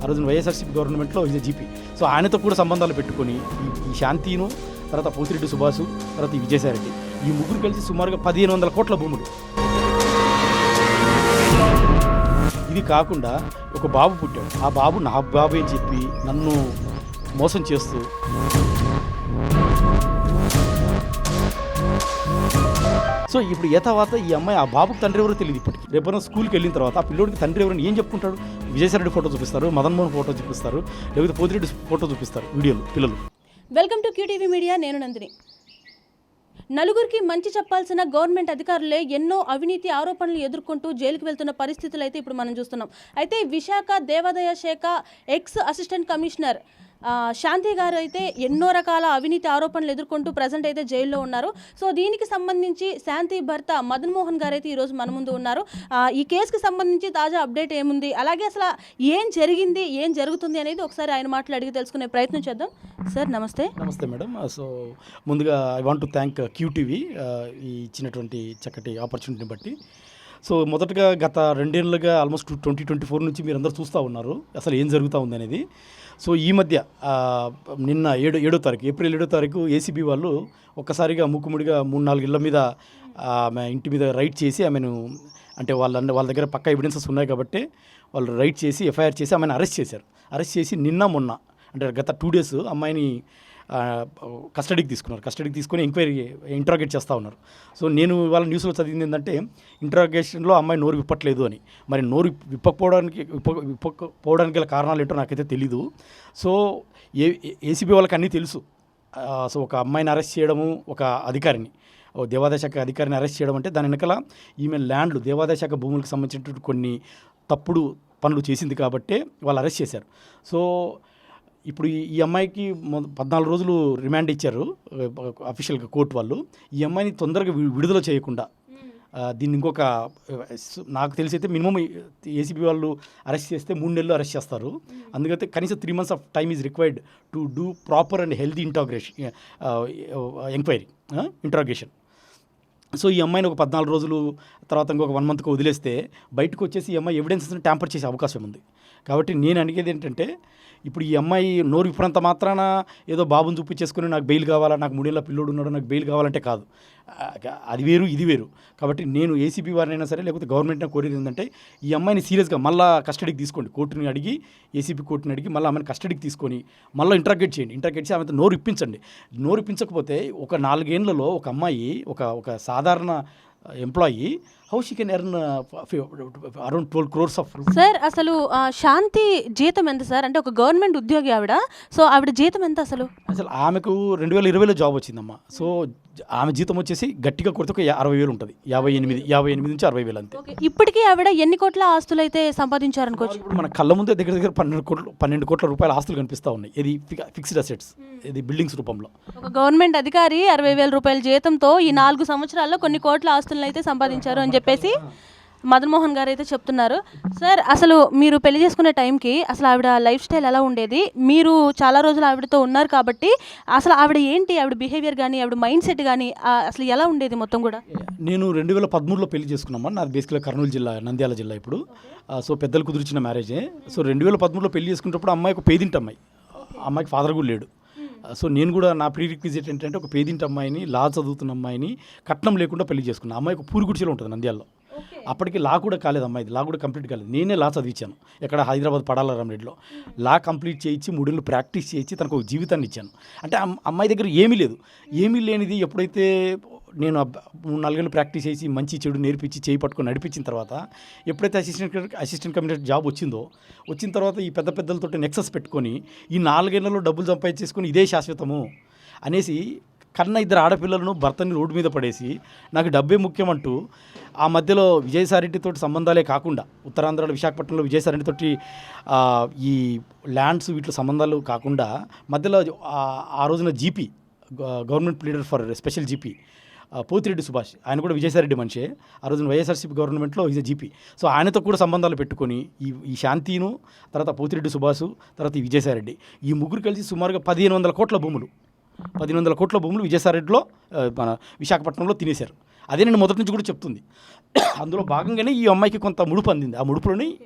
రోజున వైఎస్ఆర్సీపీ గవర్నమెంట్లో is GP. So ఆయనతో కూడా సంబంధాలు పెట్టుకొని ఈ శాంతిను, తర్వాత పోతిరెడ్డి సుభాష్, తర్వాత ఈ విజయసాయిరెడ్డి, ఈ ముగ్గురు కలిసి సుమారుగా 1500 కోట్ల భూములు. ఇది కాకుండా ఒక బాబు పుట్టాడు. ఆ బాబు నా బాబు అని చెప్పి నన్ను మోసం చేస్తూ సో ఇప్పుడు తర్వాత ఈ అమ్మాయి ఆ బాబుకి తండ్రి ఎవరో తెలియదు. ఇప్పటికి రేపైనా స్కూల్కి వెళ్ళిన తర్వాత ఆ పిల్లోడికి తండ్రి ఎవరైనా ఏం చెప్పుకుంటాడు? విజయసాయిరెడ్డి ఫోటో చూపిస్తారు, మదన్ మోహన్ ఫోటో చూపిస్తారు, లేకపోతే పోతిరెడ్డి ఫోటో చూపిస్తారు వీడియోలు పిల్లలు. వెల్కమ్ టు క్యూటీవీ మీడియా, నేను నందిని. నలుగురికి మంచి చెప్పాల్సిన గవర్నమెంట్ అధికారులే ఎన్నో అవినీతి ఆరోపణలు ఎదుర్కొంటూ జైలుకు వెళ్తున్న పరిస్థితులు అయితే ఇప్పుడు మనం చూస్తున్నాం. అయితే విశాఖ దేవాదాయ శాఖ ఎక్స్ అసిస్టెంట్ కమిషనర్ శాంతి గారు అయితే ఎన్నో రకాల అవినీతి ఆరోపణలు ఎదుర్కొంటూ ప్రజెంట్ అయితే జైల్లో ఉన్నారు. సో దీనికి సంబంధించి శాంతి భర్త మదన్ మోహన్ గారు అయితే ఈరోజు మన ముందు ఉన్నారు. ఈ కేసుకి సంబంధించి తాజా అప్డేట్ ఏముంది, అలాగే అసలు ఏం జరిగింది, ఏం జరుగుతుంది అనేది ఒకసారి ఆయన మాటలు అడిగి తెలుసుకునే ప్రయత్నం చేద్దాం. సార్ నమస్తే. నమస్తే మేడం. సో ముందుగా I want to thank QTV ఈ ఇచ్చినటువంటి చక్కటి ఆపర్చునిటీని బట్టి. సో మొదటగా గత 2 ఏళ్ళుగా ఆల్మోస్ట్ 2024 నుంచి మీరందరూ చూస్తూ ఉన్నారు అసలు ఏం జరుగుతూ ఉంది అనేది. సో ఈ మధ్య నిన్న 7వ తారీఖు ఏప్రిల్ 7వ తారీఖు ఏసీబీ వాళ్ళు ఒక్కసారిగా మూకుముడిగా 3-4 ఇళ్ల మీద ఆమె ఇంటి మీద రైడ్ చేసి ఆమెను, అంటే వాళ్ళ దగ్గర పక్కా ఎవిడెన్సెస్ ఉన్నాయి కాబట్టి వాళ్ళు రైడ్ చేసి ఎఫ్ఐఆర్ చేసి ఆమెను అరెస్ట్ చేశారు. అరెస్ట్ చేసి నిన్న మొన్న అంటే గత 2 days అమ్మాయిని కస్టడీకి తీసుకున్నారు. కస్టడీకి తీసుకొని ఇంట్రాగేట్ చేస్తూ ఉన్నారు. సో నేను ఇవాళ న్యూస్లో చదివింది ఏంటంటే ఇంట్రాగేషన్లో అమ్మాయి నోరు విప్పట్లేదు అని. మరి నోరు విప్పకపోవడానికి గల కారణాలు ఏంటో నాకైతే తెలీదు. సో ఏసీబీ వాళ్ళకి అన్నీ తెలుసు. సో ఒక అమ్మాయిని అరెస్ట్ చేయడము, ఒక అధికారిని, దేవాదాయ శాఖ అధికారిని అరెస్ట్ చేయడం అంటే దాని వెనకాల ఈమె ల్యాండ్లు, దేవాదాయ శాఖ భూములకు సంబంధించినటువంటి కొన్ని తప్పుడు పనులు చేసింది కాబట్టి వాళ్ళు అరెస్ట్ చేశారు. సో ఇప్పుడు ఈ అమ్మాయికి 14 రోజులు రిమాండ్ ఇచ్చారు అఫీషియల్గా కోర్టు వాళ్ళు. ఈ అమ్మాయిని తొందరగా విడుదల చేయకుండా దీన్ని ఇంకొక, నాకు తెలిసి అయితే మినిమం ఏసీబీ వాళ్ళు అరెస్ట్ చేస్తే 3 నెలలు అరెస్ట్ చేస్తారు. అందుకైతే కనీసం 3 months of time is required to do proper and healthy interrogation. So ఈ అమ్మాయిని ఒక 14 రోజులు తర్వాత ఇంకొక 1 monthకు వదిలేస్తే బయటకు వచ్చేసి ఈ అమ్మాయి ఎవిడెన్సెస్ని ట్యాంపర్ చేసే అవకాశం ఉంది. కాబట్టి నేను అడిగేది ఏంటంటే ఇప్పుడు ఈ అమ్మాయి నోరు ఇప్పుడంత మాత్రాన ఏదో బాబుని చూపించేసుకుని నాకు బెయిల్ కావాలా, నాకు 3 ఏళ్ళ పిల్లోడు ఉన్నాడు నాకు బెయిల్ కావాలంటే కాదు. అది వేరు ఇది వేరు. కాబట్టి నేను ఏసీబీ వారినైనా సరే లేకపోతే గవర్నమెంట్ని కోరేది ఏంటంటే ఈ అమ్మాయిని సీరియస్గా మళ్ళీ కస్టడీకి తీసుకోండి. కోర్టుని అడిగి, ఏసీబీ కోర్టుని అడిగి మళ్ళీ ఆమెను కస్టడీకి తీసుకొని మళ్ళీ ఇంట్రాగేట్ చేయండి. ఇంట్రాగేట్ చేసి ఆమెతో నోరు ఇప్పించండి. నోరు ఇప్పించకపోతే ఒక 4 ఏళ్లలో ఒక అమ్మాయి, ఒక సాధారణ employee, how she can earn around 12 crores of. Sir అసలు శాంతి జీతం ఎంత సార్? అంటే ఒక గవర్నమెంట్ ఉద్యోగి ఆవిడ. సో ఆవిడ జీతం ఎంత అసలు ఆమెకు 2020లో జాబ్ వచ్చిందమ్మా. సో ఆమె జీతం వచ్చేసి గట్టిగా కొడితే ఒక 60,000 ఉంటుంది. 58 నుంచి 60,000 అంతే. ఇప్పటికీ ఆవిడ ఎన్ని కోట్ల ఆస్తులు అయితే సంపాదించారనుకోవచ్చు? ఇప్పుడు మన కళ్ళ ముందే దగ్గర 12 కోట్ల రూపాయల ఆస్తులు కనిపిస్తూ ఉన్నాయి. ఇది ఫిక్స్డ్ అసెట్స్, ఇది బిల్డింగ్స్ రూపంలో. ఒక గవర్నమెంట్ అధికారి 60,000 రూపాయల జీతంతో ఈ 4 సంవత్సరాల్లో కొన్ని కోట్ల ఆస్తులను అయితే సంపాదించారు అని చెప్పేసి మదన్ మోహన్ గారు అయితే చెప్తున్నారు. సార్ అసలు మీరు పెళ్లి చేసుకునే టైంకి అసలు ఆవిడ లైఫ్ స్టైల్ ఎలా ఉండేది? మీరు చాలా రోజులు ఆవిడతో ఉన్నారు కాబట్టి అసలు ఆవిడ ఏంటి, ఆవిడ బిహేవియర్ కానీ ఆవిడ మైండ్ సెట్ కానీ అసలు ఎలా ఉండేది మొత్తం కూడా? నేను 2013లో పెళ్లి చేసుకున్నామా. నాది బేసిక్గా కర్నూలు జిల్లా, నంద్యాల జిల్లా ఇప్పుడు. సో పెద్దలు కుదిర్చిన మ్యారేజే. సో 2013లో పెళ్లి చేసుకున్నప్పుడు అమ్మాయి ఒక పేదింటి అమ్మాయి, అమ్మాయికి ఫాదర్ కూడా లేడు. సో నేను కూడా నా ప్రీ రిక్విజిట్ ఏంటంటే ఒక పేదింటి అమ్మాయిని, లా చదువుతున్న అమ్మాయిని కట్నం లేకుండా పెళ్లి చేసుకున్నాను. అమ్మాయికి పూరిగుడిచెలో ఉంటుంది నంద్యాలలో. అప్పటికి లా కూడా కాలేదు, అమ్మాయిది లా కూడా కంప్లీట్ కాలేదు. నేనే లా చదివించాను ఎక్కడ, హైదరాబాద్ పడాల రామరెడ్డిలో. లా కంప్లీట్ చేయించి 3 ఏళ్ళు ప్రాక్టీస్ చేయించి తనకు ఒక జీవితాన్ని ఇచ్చాను. అంటే అమ్మాయి దగ్గర ఏమీ లేదు. ఏమీ లేనిది ఎప్పుడైతే నేను 3-4 ఏళ్ళు ప్రాక్టీస్ చేసి మంచి చెడు నేర్పించి చేయి పట్టుకొని నడిపించిన తర్వాత ఎప్పుడైతే అసిస్టెంట్ కమిషనర్ జాబ్ వచ్చిన తర్వాత ఈ పెద్దలతో నెక్సెస్ పెట్టుకొని ఈ 4 ఏళ్లలో డబ్బులు సంపాదించేసుకొని ఇదే శాశ్వతము అనేసి కన్న 2 ఆడపిల్లలను భర్తని రోడ్డు మీద పడేసి నాకు డబ్బే ముఖ్యమంటూ ఆ మధ్యలో విజయసాయిరెడ్డితో సంబంధాలే కాకుండా ఉత్తరాంధ్రలో విశాఖపట్నంలో విజయసాయిరెడ్డితోటి ఈ ల్యాండ్స్ వీటిలో సంబంధాలు కాకుండా మధ్యలో ఆ రోజున GP, government leader for special GP Pothireddy Subhash, ఆయన కూడా విజయసాయిరెడ్డి మనిషే. ఆ రోజున వైఎస్ఆర్సీపీ గవర్నమెంట్లో ఈజ్ జీపీ. సో ఆయనతో కూడా సంబంధాలు పెట్టుకొని ఈ శాంతిను, తర్వాత పోతిరెడ్డి సుభాష్, తర్వాత ఈ విజయసాయిరెడ్డి, ఈ ముగ్గురు కలిసి సుమారుగా 1500 కోట్ల భూములు, 1500 కోట్ల భూములు విజయసాయిరెడ్డిలో మన విశాఖపట్నంలో తినేశారు. అదే నేను మొదటి నుంచి కూడా చెప్తుంది. అందులో భాగంగానే ఈ అమ్మాయికి కొంత ముడుపు అందింది. ఆ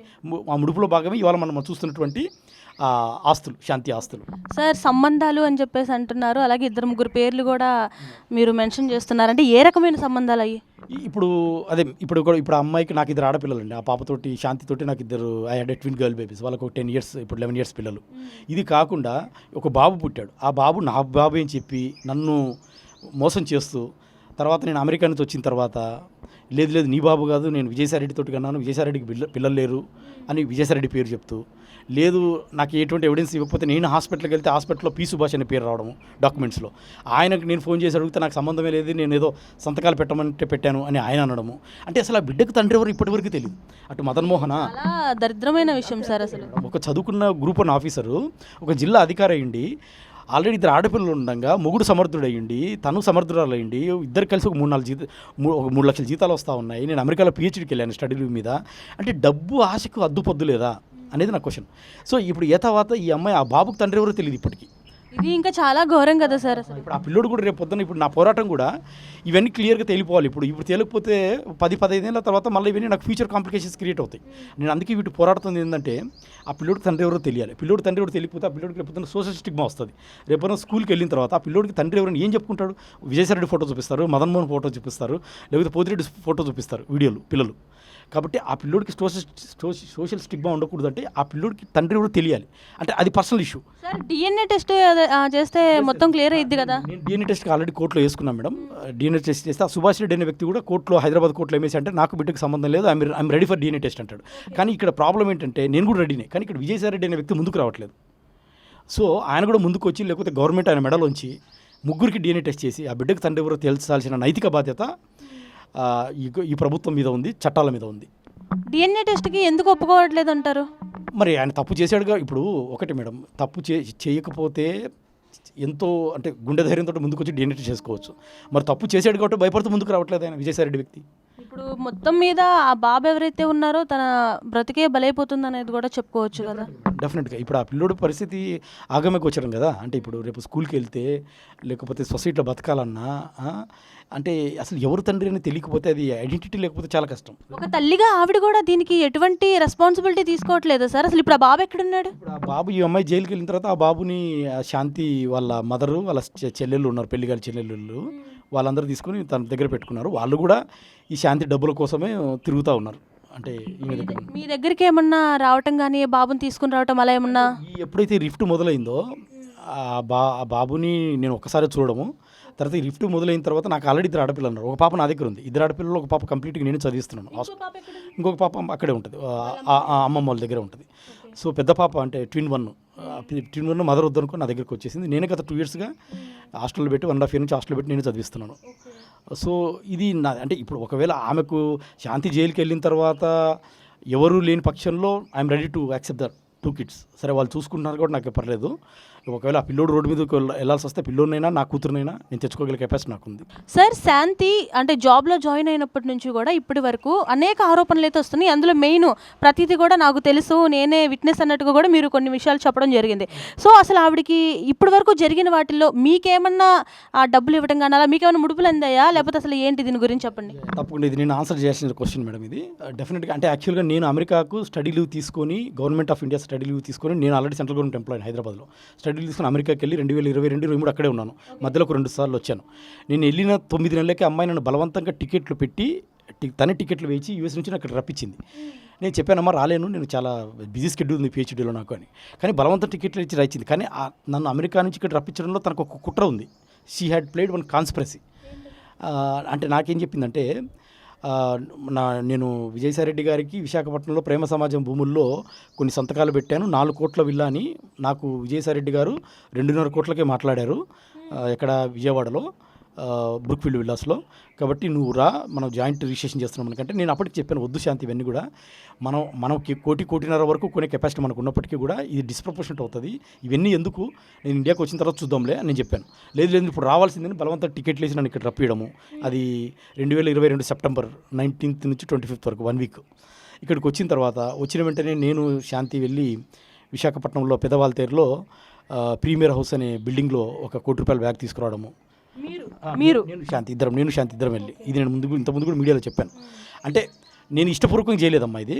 ముడుపులో భాగమే ఇవాళ మనం చూస్తున్నటువంటి ఆస్తులు, శాంతి ఆస్తులు. సార్ సంబంధాలు అని చెప్పేసి అంటున్నారు, అలాగే ఇద్దరు ముగ్గురు పేర్లు కూడా మీరు మెన్షన్ చేస్తున్నారు. అంటే ఏ రకమైన సంబంధాలు అయ్యి? ఇప్పుడు ఇప్పుడు ఆ అమ్మాయికి నాకు ఇద్దరు ఆడపిల్లలండి. ఆ పాపతోటి శాంతితోటి నాకు ఇద్దరు ఐ హ్యాడ్ 12 గర్ల్ బేబీస్. వాళ్ళకు 10 ఇయర్స్, ఇప్పుడు 11 ఇయర్స్ పిల్లలు. ఇది కాకుండా ఒక బాబు పుట్టాడు. ఆ బాబు నా బాబు అని చెప్పి నన్ను మోసం చేస్తూ, తర్వాత నేను అమెరికా నుంచి వచ్చిన తర్వాత లేదు నీ బాబు కాదు, నేను విజయసాయిరెడ్డి తోటి కన్నాను, విజయసాయిరెడ్డికి పిల్లలు లేరు అని విజయసాయిరెడ్డి పేరు చెప్తూ, లేదు నాకు ఎటువంటి ఎవిడెన్స్ ఇవ్వకపోతే నేను హాస్పిటల్కి వెళ్తే హాస్పిటల్లో పి సుభాష్ అనే పేరు రావడము డాక్యుమెంట్స్లో. ఆయనకు నేను ఫోన్ చేసి అడిగితే నాకు సంబంధమే లేదు, నేను ఏదో సంతకాలు పెట్టమంటే పెట్టాను అని ఆయన అనడము. అంటే అసలు ఆ బిడ్డకు తండ్రి ఎవరు ఇప్పటివరకు తెలియదు. అటు మదన్ మోహన చాలా దరిద్రమైన విషయం సార్. అసలు ఒక చదువుకున్న గ్రూప్ 1 ఆఫీసరు, ఒక జిల్లా అధికారి అయ్యిండి, ఆల్రెడీ ఇద్దరు ఆడపిల్లలు ఉండగా మొగుడు సమర్థుడయ్యండి, తను సమర్థురాలు అయ్యండి, ఇద్దరు కలిసి ఒక 3 లక్షల జీతాలు వస్తూ ఉన్నాయి. నేను అమెరికాలో పిహెచ్డీకి వెళ్ళాను స్టడీ లీవ్ మీద. అంటే డబ్బు ఆశకు అద్దుపొద్దు లేదా అనేది నా క్వశ్చన్. సో ఇప్పుడు తర్వాత ఈ అమ్మాయి ఆ బాబుకు తండ్రి ఎవరో తెలియదు ఇప్పటికీ. ఇది ఇంకా చాలా ఘోరం కదా సార్. అసలు ఇప్పుడు ఆ పిల్లోడు కూడా రేపు పొద్దున్న ఇప్పుడు నా పోరాటం కూడా ఇవన్నీ క్లియర్గా తేలిపోవాలి. ఇప్పుడు తేలికపోతే 10-15 ఏళ్ళ తర్వాత మళ్ళీ ఇవన్నీ నాకు ఫ్యూచర్ కాంప్లికేషన్స్ క్రియేట్ అవుతాయి. నేను అందుకే వీటి పోరాడుతుంది ఏంటంటే ఆ పిల్లోడికి తండ్రి ఎవరో తెలియాలి. పిల్లోడు తండ్రి ఎవరు తెలియకపోతే ఆ పిల్లోడికి రేపు పొద్దున్న సోషల్ స్టిగ్మా వస్తుంది. రేపు స్కూల్కి వెళ్ళిన తర్వాత ఆ పిల్లోడికి తండ్రి ఎవరైనా ఏం చెప్పుకుంటాడు? విజయసాయిరెడ్డి ఫోటో చూపిస్తారు, మదన్ మోహన్ ఫోటో చూపిస్తారు, లేకపోతే పోతిరెడ్డి ఫోటో చూపిస్తారు వీడియోలు పిల్లలు. కాబట్టి ఆ పిల్లోడికి సోషల్ స్టిగ్మా ఉండకూడదు. అంటే ఆ పిల్లోడికి తండ్రి కూడా తెలియాలి. అంటే అది personal issue. Sir DNA test చేస్తే మొత్తం క్లియర్ అయ్యిద్ది కదా. నేను డిఎన్ఏ టెస్ట్కి ఆల్రెడీ కోర్టులో వేసుకున్నాను మేడం. డిఎన్ఏ టెస్ట్ చేస్తే ఆ సుభాష్ రెడ్డి అనే వ్యక్తి కూడా కోర్టులో, హైదరాబాద్ కోర్టులో ఏమేసి అంటే నాకు బిడ్డకు సంబంధం లేదు, I'm ready for DNA test అంటాడు. కానీ ఇక్కడ ప్రాబ్లం ఏంటంటే నేను కూడా రెడీనే, కానీ ఇక్కడ విజయసాయిరెడ్డి అనే వ్యక్తి ముందుకు రావట్లేదు. సో ఆయన కూడా ముందుకు వచ్చి, లేకపోతే గవర్నమెంట్ ఆయన మెడలోంచి ముగ్గురికి డిఎన్ఏ టెస్ట్ చేసి ఆ బిడ్డకు తండ్రి ఎవరో తేల్చాల్సిన నైతిక బాధ్యత ఈ ప్రభుత్వం మీద ఉంది, చట్టాల మీద ఉంది. డిఎన్ఏ టెస్ట్కి ఎందుకు ఒప్పుకోవట్లేదు అంటారు? మరి ఆయన తప్పు చేశాడుగా. ఇప్పుడు ఒకటి మేడం, తప్పు చేయకపోతే ఎంతో అంటే గుండె ధైర్యంతో ముందుకు వచ్చి డిఎన్ఏ టెస్ట్ చేసుకోవచ్చు. మరి తప్పు చేశాడు కాబట్టి భయపడుతూ ముందుకు రావట్లేదు ఆయన విజయసాయిరెడ్డి వ్యక్తి. ఇప్పుడు మొత్తం మీద ఆ బాబు ఎవరైతే ఉన్నారో తన బ్రతికే బలైపోతుంది అనేది కూడా చెప్పుకోవచ్చు కదా. డెఫినెట్గా ఇప్పుడు ఆ పిల్లోడి పరిస్థితి ఆగమకు వచ్చారు కదా. అంటే ఇప్పుడు రేపు స్కూల్కి వెళ్తే, లేకపోతే సొసైటీలో బతకాలన్నా, అంటే అసలు ఎవరు తండ్రి అని తెలియకపోతే, అది ఐడెంటిటీ లేకపోతే చాలా కష్టం. ఒక తల్లిగా ఆవిడ కూడా దీనికి ఎటువంటి రెస్పాన్సిబిలిటీ తీసుకోవట్లేదు సార్. అసలు ఇప్పుడు ఆ బాబు ఎక్కడున్నాడు? ఇప్పుడు ఆ బాబు, ఈ అమ్మాయి జైలుకి వెళ్ళిన తర్వాత ఆ బాబుని శాంతి వాళ్ళ మదరు, వాళ్ళ చెల్లెళ్ళు ఉన్నారు, పెళ్లిగాలి చెల్లెళ్ళు, వాళ్ళందరూ తీసుకుని తన దగ్గర పెట్టుకున్నారు. వాళ్ళు కూడా ఈ శాంతి డబ్బుల కోసమే తిరుగుతూ ఉన్నారు. అంటే మీ దగ్గరికి ఏమన్నా రావటం కానీ, బాబుని తీసుకుని రావటం అలా ఏమన్నా? ఎప్పుడైతే రిఫ్ట్ మొదలైందో ఆ బాబుని నేను ఒక్కసారి చూడడము, తర్వాత ఈ రిఫ్ట్ మొదలైన తర్వాత నాకు ఆల్రెడీ 2 ఆడపిల్లలు ఉన్నారు. ఒక పాప నా దగ్గర ఉంది, 2 ఆడపిల్లలు, ఒక పాప కంప్లీట్గా నేను చదివిస్తున్నాను. ఇంకొక పాప అక్కడే ఉంటుంది, అమ్మమ్మ వాళ్ళ దగ్గర ఉంటుంది. సో పెద్ద పాప అంటే ట్విన్ వన్ మదర్ వద్దనుకో నా దగ్గరికి వచ్చేసింది. నేనే గత 2 ఇయర్స్గా హాస్టల్లో పెట్టి 1.5 ఇయర్ నుంచి హాస్టల్లో పెట్టి నేను చదివిస్తున్నాను. సో ఇది అంటే ఇప్పుడు ఒకవేళ ఆమెకు శాంతి జైలుకి వెళ్ళిన తర్వాత ఎవరు లేని పక్షంలో I'm ready to accept the 2 kids. సరే వాళ్ళు చూసుకుంటున్నారు కూడా నాకు పర్లేదు. ఒకవేళ ఆ పిల్లోడు రోడ్డు మీదకి వెళ్ళాల్సి వస్తే పిల్లోడినైనా నా కూతురునైనా నేను తెచ్చుకోగల కెపాసిటీ నాకుంది. సార్ శాంతి అంటే జాబ్లో జాయిన్ అయినప్పటి నుంచి కూడా ఇప్పటి వరకు అనేక ఆరోపణలు అయితే వస్తున్నాయి. అందులో మెయిన్ ప్రతిదీ కూడా నాకు తెలుసు, నేనే విట్నెస్ అన్నట్టుగా కూడా మీరు కొన్ని విషయాలు చెప్పడం జరిగింది. సో అసలు ఆవిడకి ఇప్పటి వరకు జరిగిన వాటిల్లో మీకేమన్నా ఆ డబ్బులు ఇవ్వడం కానీ అలా మీకేమన్నా ముడుపులు అందాయా, లేకపోతే అసలు ఏంటి దీని గురించి చెప్పండి. తప్పకుండా ఇది నేను ఆన్సర్ చేయాల్సిన క్వశ్చన్ మేడం. ఇది డెఫినెట్గా అంటే యాక్చువల్గా నేను అమెరికాకు స్టడీ లీవ్ తీసుకొని, government of India study leave తీసుకొని, నేను ఆల్రెడీ సెంట్రల్ గవర్నమెంట్ ఎంప్లాయీ హైదరాబాద్లో స్టడీ లీవ్ తీసుకొని అమెరికాకి వెళ్ళి 2022-23 అక్కడే ఉన్నాను. మధ్యలో ఒక 2 సార్లు వచ్చాను. నేను వెళ్ళిన 9 నెలలకే అమ్మాయి నన్ను బలవంతంగా టికెట్లు పెట్టి, తన టికెట్లు వేయించి యూఎస్ నుంచి నాకు రప్పించింది. నేను చెప్పానమ్మా రాలేను, నేను చాలా బిజీ షెడ్యూల్ ఉంది పిహెచ్డీలో నాకు అని. కానీ బలవంతం టికెట్లు ఇచ్చి రాయించింది. కానీ నన్ను అమెరికా నుంచి ఇక్కడ రప్పించడంలో తనకు ఒక కుట్ర ఉంది. She had played one conspiracy. అంటే నాకేం చెప్పిందంటే, నేను విజయసాయిరెడ్డి గారికి విశాఖపట్నంలో ప్రేమ సమాజం భూముల్లో కొన్ని సంతకాలు పెట్టాను, 4 కోట్ల విల్లా అని నాకు విజయసాయిరెడ్డి గారు 2.5 కోట్లకే మాట్లాడారు ఎక్కడ విజయవాడలో బ్రూక్ఫీల్డ్ విల్లాస్లో. కాబట్టి నువ్వు రా, మనం జాయింట్ రిజిస్ట్రేషన్ చేస్తున్నాం అనుకంటే నేను అప్పటికి చెప్పాను వద్దు శాంతి, ఇవన్నీ కూడా మనకి 1.5 వరకు కొనే కెపాసిటీ మనకు ఉన్నప్పటికీ కూడా ఇది డిస్ప్రపోర్షనట్ అవుతుంది, ఇవన్నీ ఎందుకు, నేను ఇండియాకి వచ్చిన తర్వాత చూద్దాంలే అని నేను చెప్పాను. లేదు ఇప్పుడు రావాల్సిందని బలవంతం టికెట్లు వేసి నన్ను ఇక్కడ రప్పియడము. అది 2022 సెప్టెంబర్ 19th నుంచి 25th వరకు 1 వీక్. ఇక్కడికి వచ్చిన తర్వాత వచ్చిన వెంటనే నేను శాంతి వెళ్ళి విశాఖపట్నంలో పెదవాల్తేరులో ప్రీమియర్ హౌస్ అనే బిల్డింగ్లో ఒక ₹1 బ్యాగ్ తీసుకురావడము. నేను శాంతి ఇద్దరం వెళ్ళి, ఇది నేను ఇంతకుముందు కూడా మీడియాలో చెప్పాను. అంటే నేను ఇష్టపూర్వకంగా చేయలేదమ్మా ఇది.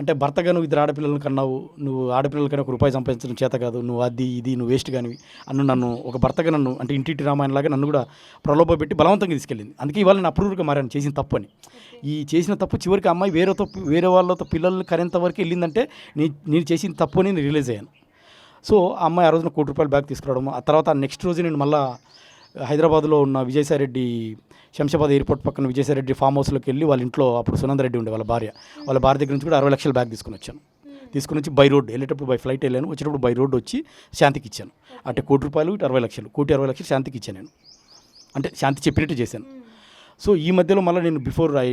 అంటే భర్తగా నువ్వు ఇద్దరు ఆడపిల్లలను కన్నావు, నువ్వు ఆడపిల్లలకైనా ఒక రూపాయి సంపాదించడం చేత కాదు, నువ్వు అది ఇది నువ్వు వేస్ట్ కానివి నన్ను ఒక భర్తగా నన్ను అంటే ఇంటింటి రామాయణలాగా నన్ను కూడా ప్రలోభ పెట్టి బలవంతంగా తీసుకెళ్ళింది. అందుకే ఇవాళ నేను అప్రూవ్గా మారాను చేసిన తప్పు అని. ఈ చేసిన తప్పు చివరికి అమ్మాయి వేరే వాళ్ళతో పిల్లల్ని కరేంత వరకు వెళ్ళిందంటే నేను చేసిన తప్పు అని నేను రియలైజ్ అయ్యాను. సో ఆ అమ్మాయి ఆ రోజున ₹1,00,00,000 బ్యాగ్ తీసుకురావడం, ఆ తర్వాత నెక్స్ట్ రోజు నేను మళ్ళీ హైదరాబాద్లో ఉన్న విజయసాయిరెడ్డి శంషాబాద్ ఎయిర్పోర్ట్ పక్కన విజయసాయిరెడ్డి ఫామ్ హౌస్లోకి వెళ్ళి వాళ్ళ ఇంట్లో అప్పుడు సునందరెడ్డి ఉండే వాళ్ళ భార్య దగ్గర నుంచి కూడా 60 లక్షల బ్యాగ్ తీసుకుని వచ్చాను. తీసుకుని వచ్చి బై రోడ్ వెళ్ళేటప్పుడు బై ఫ్లైట్ వెళ్ళాను, వచ్చేటప్పుడు బై రోడ్ వచ్చి శాంతికి ఇచ్చాను. అంటే ₹1,00,00,000 ఇటు 60 లక్షలు, ₹1,60,00,000 శాంతికి ఇచ్చాను నేను. అంటే శాంతి చెప్పినట్టు చేశాను. సో ఈ మధ్యలో మళ్ళీ నేను before I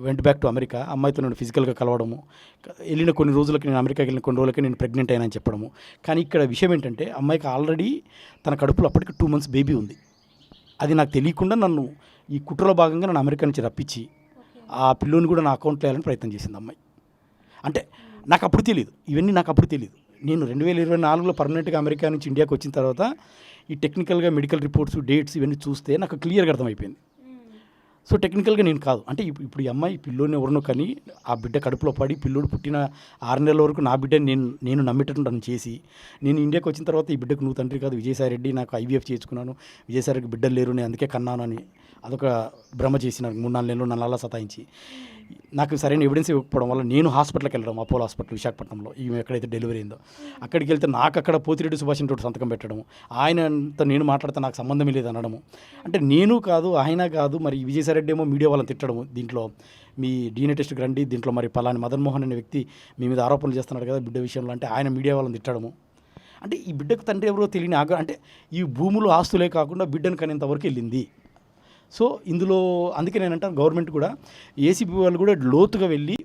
went back to America, అమ్మాయితో నేను ఫిజికల్గా కలవడము, వెళ్ళిన కొన్ని రోజులకి నేను అమెరికాకి వెళ్ళిన కొన్ని రోజులకి నేను ప్రెగ్నెంట్ అయినా చెప్పడము. కానీ ఇక్కడ విషయం ఏంటంటే అమ్మాయికి ఆల్రెడీ తన కడుపులో అప్పటికి 2 months బేబీ ఉంది. అది నాకు తెలియకుండా నన్ను ఈ కుట్రలో భాగంగా నన్ను అమెరికా నుంచి రప్పించి ఆ పిల్లోని కూడా నా అకౌంట్లో వేయాలని ప్రయత్నం చేసింది అమ్మాయి. అంటే నాకు అప్పుడు తెలియదు, ఇవన్నీ నాకు అప్పుడు తెలియదు. నేను 2024లో పర్మనెంట్గా అమెరికా నుంచి ఇండియాకి వచ్చిన తర్వాత ఈ టెక్నికల్గా మెడికల్ రిపోర్ట్స్, డేట్స్ ఇవన్నీ చూస్తే నాకు క్లియర్గా అర్థమైపోయింది. సో టెక్నికల్గా నేను కాదు అంటే ఇప్పుడు ఈ అమ్మాయి పిల్లోని ఎవరినో కానీ ఆ బిడ్డ కడుపులో పడి పిల్లోడు పుట్టిన 6 నెలల వరకు నా బిడ్డని నేను నమ్మేటట్టు నన్ను చేసి, నేను ఇండియాకి వచ్చిన తర్వాత ఈ బిడ్డకు నువ్వు తండ్రి కాదు విజయసాయిరెడ్డి, నాకు IVF చేసుకున్నాను, విజయసాయిరెడ్డి బిడ్డలు లేరు, నేను అందుకే కన్నాను అని అదొక భ్రమ చేసి నాకు 3-4 నెలలు నన్ను అలా సతాయించి నాకు సరైన ఎవిడెన్స్ ఇవ్వకపోవడం వల్ల నేను హాస్పిటల్కి వెళ్ళడం, అపోలో హాస్పిటల్ విశాఖపట్నంలో ఈమె ఎక్కడైతే డెలివరీ అయిందో అక్కడికి వెళ్తే నాకు అక్కడ పోతిరెడ్డి సుభాష్ తోటి సంతకం పెట్టడం, ఆయనతో నేను మాట్లాడితే నాకు సంబంధమే లేదు అనడము. అంటే నేను కాదు ఆయన కాదు మరి విజయసాయిరెడ్డి ఏమో మీడియా వాళ్ళని తిట్టడము, దీంట్లో మీ DNA టెస్ట్కి రండి, దీంట్లో మరి పలాని మదన్ మోహన్ అనే వ్యక్తి మీ మీద ఆరోపణలు చేస్తున్నాడు కదా బిడ్డ విషయంలో, అంటే ఆయన మీడియా వాళ్ళని తిట్టడము. అంటే ఈ బిడ్డకు తండ్రి ఎవరో తెలియని అంటే ఈ భూములు ఆస్తులే కాకుండా బిడ్డను కనేంతవరకు వెళ్ళింది. సో ఇందులో అందుకే నేను అంటాను గవర్నమెంట్ కూడా ఏసీబీ వాళ్ళు కూడా లోతుగా వెళ్ళి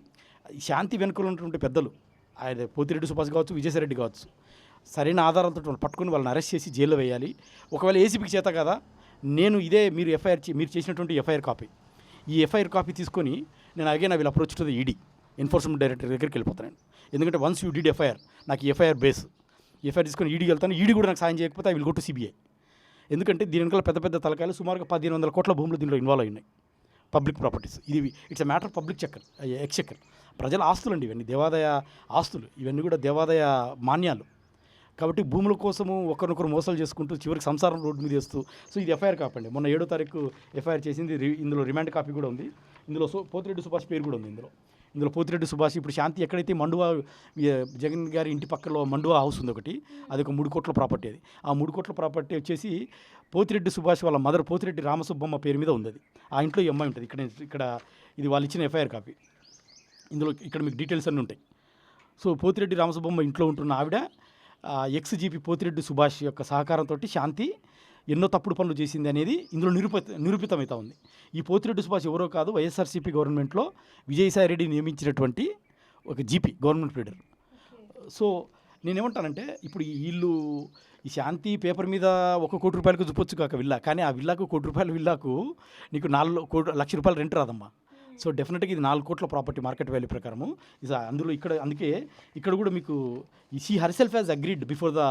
శాంతి వెనుకలు ఉన్నటువంటి పెద్దలు ఆయన పోతిరెడ్డి సుభాష్ కావచ్చు, విజయసాయిరెడ్డి కావచ్చు, సరైన ఆధారాలతో వాళ్ళు పట్టుకుని వాళ్ళని అరెస్ట్ చేసి జైల్లో వేయాలి. ఒకవేళ ఏసీబీకి చేత కదా నేను ఇదే మీరు మీరు చేసినటువంటి ఎఫ్ఐఆర్ కాపీ, ఈ ఎఫ్ఐఆర్ కాపీ తీసుకొని నేను again I will approach to the ED enforcement director దగ్గరికి వెళ్ళిపోతాను. ఎందుకంటే వన్స్ యూ డిడ్ ఎఫ్ఐఆర్ నాకు ఈ ఎఫ్ఐఆర్ బేస్ తీసుకొని ఈడీకి వెళ్తాను. ఈడీ కూడా నాకు సాయం చేయకపోతే I will go to CBI. ఎందుకంటే దీని వెనకాల పెద్ద పెద్ద తలకాయలు సుమారుగా 1,500 కోట్ల భూములు దీనిలో ఇన్వాల్వ్ అయినాయి, public properties. It's a matter public exchequer, ప్రజల ఆస్తులు అండి ఇవన్నీ, దేవాదాయ ఆస్తులు, ఇవన్నీ కూడా దేవాదాయ మాన్యాలు. కాబట్టి భూముల కోసము ఒకరినొకరు మోసాలు చేసుకుంటూ చివరికి సంసారం రోడ్డు మీద వేస్తూ. సో ఇది ఎఫ్ఐఆర్ కాపీ అండి, మొన్న 7వ తారీఖు ఎఫ్ఐఆర్ చేసింది. ఇందులో రిమాండ్ కాపీ కూడా ఉంది, ఇందులో పోతిరెడ్డి సుభాష్ పేరు కూడా ఉంది. ఇందులో పోతిరెడ్డి సుభాష్ ఇప్పుడు శాంతి ఎక్కడైతే మండువా జగన్ గారి ఇంటి పక్కలో మండువా హౌస్ ఉంది ఒకటి, అది ఒక 3 కోట్ల ప్రాపర్టీ. అది ఆ 3 కోట్ల ప్రాపర్టీ వచ్చేసి పోతిరెడ్డి సుభాష్ వాళ్ళ మదర్ పోతిరెడ్డి రామసుబ్బమ్మ పేరు మీద ఉంది. అది ఆ ఇంట్లో ఈ అమ్మాయి ఉంటుంది. ఇక్కడ ఇది వాళ్ళు ఇచ్చిన ఎఫ్ఐఆర్ కాపీ. ఇందులో ఇక్కడ మీకు డీటెయిల్స్ అన్నీ ఉంటాయి. సో పోతిరెడ్డి రామసుబ్బమ్మ ఇంట్లో ఉంటున్న ఆవిడ XGP పోతిరెడ్డి సుభాష్ యొక్క సహకారంతో శాంతి ఎన్నో తప్పుడు పనులు చేసింది అనేది ఇందులో నిరూపితమవుతా ఉంది. ఈ పోతిరెడ్డి సుభాష్ ఎవరో కాదు, వైఎస్ఆర్సీపీ గవర్నమెంట్లో విజయసాయిరెడ్డి నియమించినటువంటి ఒక జీపీ గవర్నమెంట్ లీడర్. సో నేనేమంటానంటే ఇప్పుడు ఈ శాంతి పేపర్ మీద ₹1,00,00,000 చూపొచ్చు కాక విల్లా, కానీ ఆ విల్లాకు ₹1,00,00,000 విల్లాకు నీకు ₹1,00,000 రెంట్ రాదమ్మా. సో డెఫినెట్గా ఇది 4 కోట్ల ప్రాపర్టీ మార్కెట్ వాల్యూ ప్రకారము. అందులో అందుకే ఇక్కడ కూడా మీకు she herself has agreed before the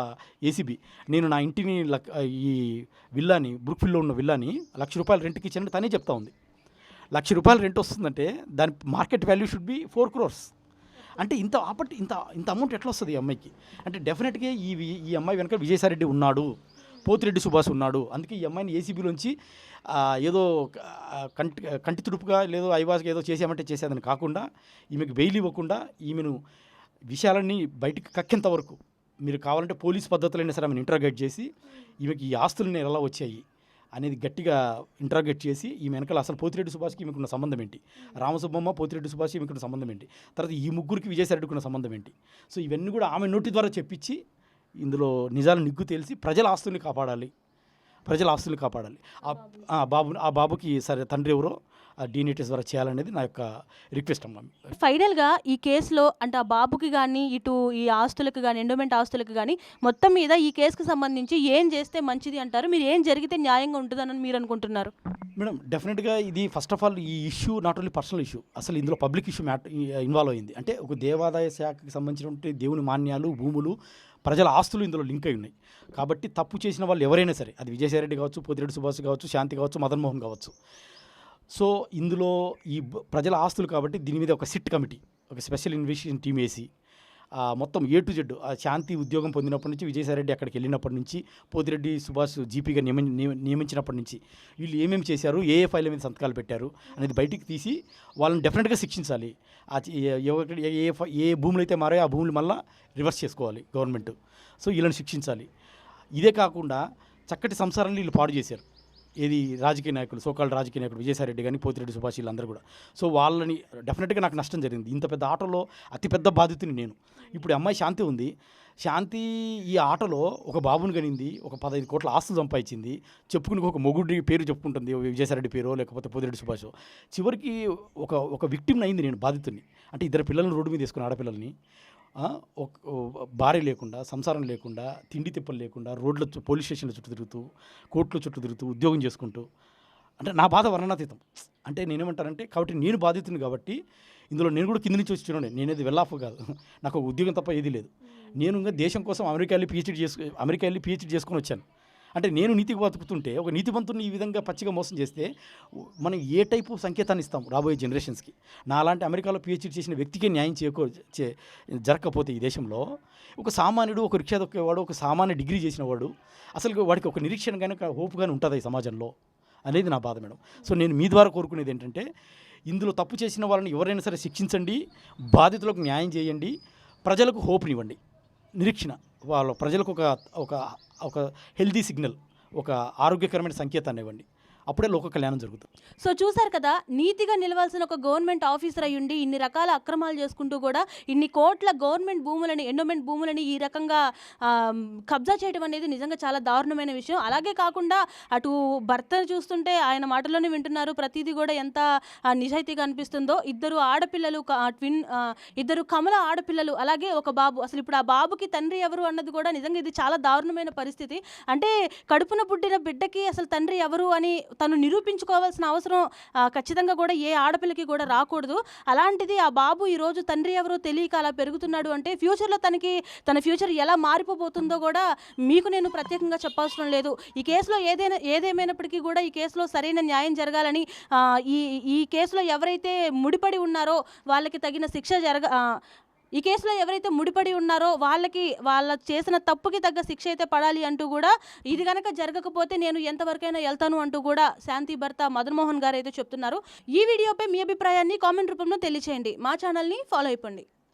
ACB. నేను నా ఇంటిని ఈ విల్లాని బ్రూక్ఫీల్డ్లో ఉన్న విల్లాని ₹1,00,000 రెంట్కి ఇచ్చానని తనే చెప్తా ఉంది. ₹1,00,000 రెంట్ వస్తుందంటే దాని market value should be 4 crores. అంటే ఇంత అమౌంట్ ఎట్లా వస్తుంది ఈ అమ్మాయికి? అంటే డెఫినెట్గా ఈ అమ్మాయి వెనక విజయసాయిరెడ్డి ఉన్నాడు, పోతిరెడ్డి సుభాష్ ఉన్నాడు. అందుకే ఈ అమ్మాయిని ఏసీబీలోంచి ఏదో కంటి తుడుపుగా లేదో ఐవాస్గా ఏదో చేసామంటే చేసేదని కాకుండా ఈమెకు బెయిల్ ఇవ్వకుండా ఈమెను విషయాలన్నీ బయటికి కక్కేంత వరకు మీరు కావాలంటే పోలీస్ పద్ధతులైనా సరే ఆమెను ఇంటరాగేట్ చేసి ఈమెకి ఈ ఆస్తులన్నీ ఎలా వచ్చాయి అనేది గట్టిగా ఇంటరాగేట్ చేసి ఈమె వెనకాల అసలు పోతిరెడ్డి సుభాష్కి ఈమెకున్న సంబంధం ఏంటి, రామసుబ్బమ్మ పోతిరెడ్డి సుభాష్ ఈమెకున్న సంబంధం ఏంటి, తర్వాత ఈ ముగ్గురికి విజయసాయిరెడ్డికి ఉన్న సంబంధం ఏంటి. సో ఇవన్నీ కూడా ఆమె నోటి ద్వారా చెప్పించి ఇందులో నిజాలు నిగ్గు తేల్చి ప్రజల ఆస్తుల్ని కాపాడాలి. ఆ బాబుకి సరే తండ్రి ఎవరో DNA టెస్ట్ ద్వారా చేయాలనేది నా యొక్క రిక్వెస్ట్ అమ్మా. ఫైనల్గా ఈ కేసులో అంటే ఆ బాబుకి కానీ ఇటు ఈ ఆస్తులకు కానీ ఎండోమెంట్ ఆస్తులకు కానీ మొత్తం మీద ఈ కేసుకు సంబంధించి ఏం చేస్తే మంచిది అంటారు? మీరు ఏం జరిగితే న్యాయంగా ఉంటుందని మీరు అనుకుంటున్నారు? మేడం డెఫినెట్గా ఇది ఫస్ట్ ఆఫ్ ఆల్ ఈ issue not only personal issue, అసలు ఇందులో పబ్లిక్ ఇష్యూ ఇన్వాల్వ్ అయింది. అంటే ఒక దేవాదాయ శాఖకి సంబంధించినటువంటి దేవుని మాన్యాలు, భూములు, ప్రజల ఆస్తులు ఇందులో లింక్ అయి ఉన్నాయి. కాబట్టి తప్పు చేసిన వాళ్ళు ఎవరైనా సరే, అది విజయసాయిరెడ్డి కావచ్చు, పోతిరెడ్డి సుభాష్ కావచ్చు, శాంతి కావచ్చు, మదన్ మోహన్ కావచ్చు, సో ఇందులో ఈ ప్రజల ఆస్తులు కాబట్టి దీని మీద ఒక సిట్ కమిటీ, ఒక స్పెషల్ ఇన్వెస్టిగేషన్ టీం వేసి మొత్తం A to Z ఆ శాంతి ఉద్యోగం పొందినప్పటి నుంచి, విజయసాయిరెడ్డి అక్కడికి వెళ్ళినప్పటి నుంచి, పోతిరెడ్డి సుభాష్ జీపీగా నియమించినప్పటి నుంచి వీళ్ళు ఏమేమి చేశారు, ఏ ఫైల్ మీద సంతకాలు పెట్టారు అనేది బయటికి తీసి వాళ్ళని డెఫినెట్గా శిక్షించాలి. ఏ భూములు అయితే మారాయో ఆ భూములు మళ్ళీ రివర్స్ చేసుకోవాలి గవర్నమెంట్. సో వీళ్ళని శిక్షించాలి. ఇదే కాకుండా చక్కటి సంసారాన్ని వీళ్ళు పాడు చేశారు. ఏది రాజకీయ నాయకులు, సోకాల్డ్ రాజకీయ నాయకులు విజయసాయిరెడ్డి కానీ, పోతిరెడ్డి సుభాష్ వీళ్ళందరూ కూడా. సో వాళ్ళని డెఫినెట్గా నాకు నష్టం జరిగింది. ఇంత పెద్ద ఆటలో అతిపెద్ద బాధితుని నేను. ఇప్పుడు అమ్మాయి శాంతి ఉంది. శాంతి ఈ ఆటలో ఒక బాబుని కనింది, ఒక 15 కోట్ల ఆస్తులు సంపాదించింది, చెప్పుకుని ఒక మొగుడి పేరు చెప్పుకుంటుంది, విజయసాయిరెడ్డి పేరో లేకపోతే పోతిరెడ్డి సుభాషో. చివరికి ఒక విక్టిమ్ని అయింది నేను, బాధితుని. అంటే 2 పిల్లలను రోడ్డు మీద వేసుకుని, ఆడపిల్లల్ని, భార్య లేకుండా, సంసారం లేకుండా, తిండి తిప్పలు లేకుండా, రోడ్ల పోలీస్ స్టేషన్ల చుట్టూ తిరుగుతూ, కోర్టుల చుట్టూ తిరుగుతూ, ఉద్యోగం చేసుకుంటూ, అంటే నా బాధ వర్ణనాతీతం. అంటే నేనేమంటానంటే, కాబట్టి నేను బాధితుని కాబట్టి ఇందులో నేను కూడా కింద నుంచి వచ్చినాను. నేనేది వెల్లాఫ్ కాదు, నాకు ఒక ఉద్యోగం తప్ప ఏదీ లేదు. నేను ఇంకా దేశం కోసం అమెరికా వెళ్ళి పిహెచ్డీ చేసుకొని వచ్చాను. అంటే నేను నీతికి బతుకుతుంటే ఒక నీతివంతుని ఈ విధంగా పచ్చిగా మోసం చేస్తే మనం ఏ టైపు సంకేతాన్ని ఇస్తాం రాబోయే జనరేషన్స్కి? నా అలాంటి అమెరికాలో పిహెచ్డీ చేసిన వ్యక్తికే న్యాయం జరగకపోతే ఈ దేశంలో ఒక సామాన్యుడు, ఒక రిక్షా దొక్కేవాడు, ఒక సామాన్య డిగ్రీ చేసిన వాడు, అసలు వాడికి ఒక నిరీక్షణ కానీ, ఒక హోప్ కానీ ఉంటుందా ఈ సమాజంలో అనేది నా బాధ మేడం. సో నేను మీ ద్వారా కోరుకునేది ఏంటంటే, ఇందులో తప్పు చేసిన వాళ్ళని ఎవరైనా సరే శిక్షించండి, బాధితులకు న్యాయం చేయండి, ప్రజలకు హోప్నివ్వండి, నిరీక్షణ, వాళ్ళ ప్రజలకు ఒక హెల్దీ సిగ్నల్, ఒక ఆరోగ్యకరమైన సంకేతాన్ని ఇవ్వండి. అప్పుడే లోక కళ్యాణం జరుగుతుంది. సో చూసారు కదా, నీతిగా నిలవాల్సిన ఒక గవర్నమెంట్ ఆఫీసర్ అయ్యుండి ఇన్ని రకాల అక్రమాలు చేసుకుంటూ కూడా ఇన్ని కోట్ల గవర్నమెంట్ భూములని, ఎండోమెంట్ భూములని ఈ రకంగా కబ్జా చేయడం అనేది నిజంగా చాలా దారుణమైన విషయం. అలాగే కాకుండా అటు భర్త చూస్తుంటే ఆయన మాటల్లోనే వింటున్నారు, ప్రతిదీ కూడా ఎంత నిజాయితీగా అనిపిస్తుందో. ఇద్దరు ఆడపిల్లలు, ఇద్దరు కమల ఆడపిల్లలు, అలాగే ఒక బాబు. అసలు ఇప్పుడు ఆ బాబుకి తండ్రి ఎవరు అన్నది కూడా నిజంగా ఇది చాలా దారుణమైన పరిస్థితి. అంటే కడుపున పుట్టిన బిడ్డకి అసలు తండ్రి ఎవరు అని తను నిరూపించుకోవాల్సిన అవసరం ఖచ్చితంగా కూడా ఏ ఆడపిల్లకి కూడా రాకూడదు. అలాంటిది ఆ బాబు ఈరోజు తండ్రి ఎవరో తెలియక అలా పెరుగుతున్నాడు అంటే ఫ్యూచర్లో తన ఫ్యూచర్ ఎలా మారిపోతుందో కూడా మీకు నేను ప్రత్యేకంగా చెప్పవసరం లేదు. ఈ కేసులో ఏదేమైనప్పటికీ కూడా ఈ కేసులో సరైన న్యాయం జరగాలని, ఈ కేసులో ఎవరైతే ముడిపడి ఉన్నారో వాళ్ళకి తగిన శిక్ష ఈ కేసులో ఎవరైతే ముడిపడి ఉన్నారో వాళ్ళ చేసిన తప్పుకి తగ్గ శిక్ష అయితే పడాలి అంటూ కూడా, ఇది కనుక జరగకపోతే నేను ఎంతవరకైనా వెళ్తాను అంటూ కూడా శాంతి భర్త మదన్ మోహన్ గారు అయితే చెప్తున్నారు. ఈ వీడియోపై మీ అభిప్రాయాన్ని కామెంట్ రూపంలో తెలియచేయండి. మా ఛానల్ని ఫాలో అయిపోండి.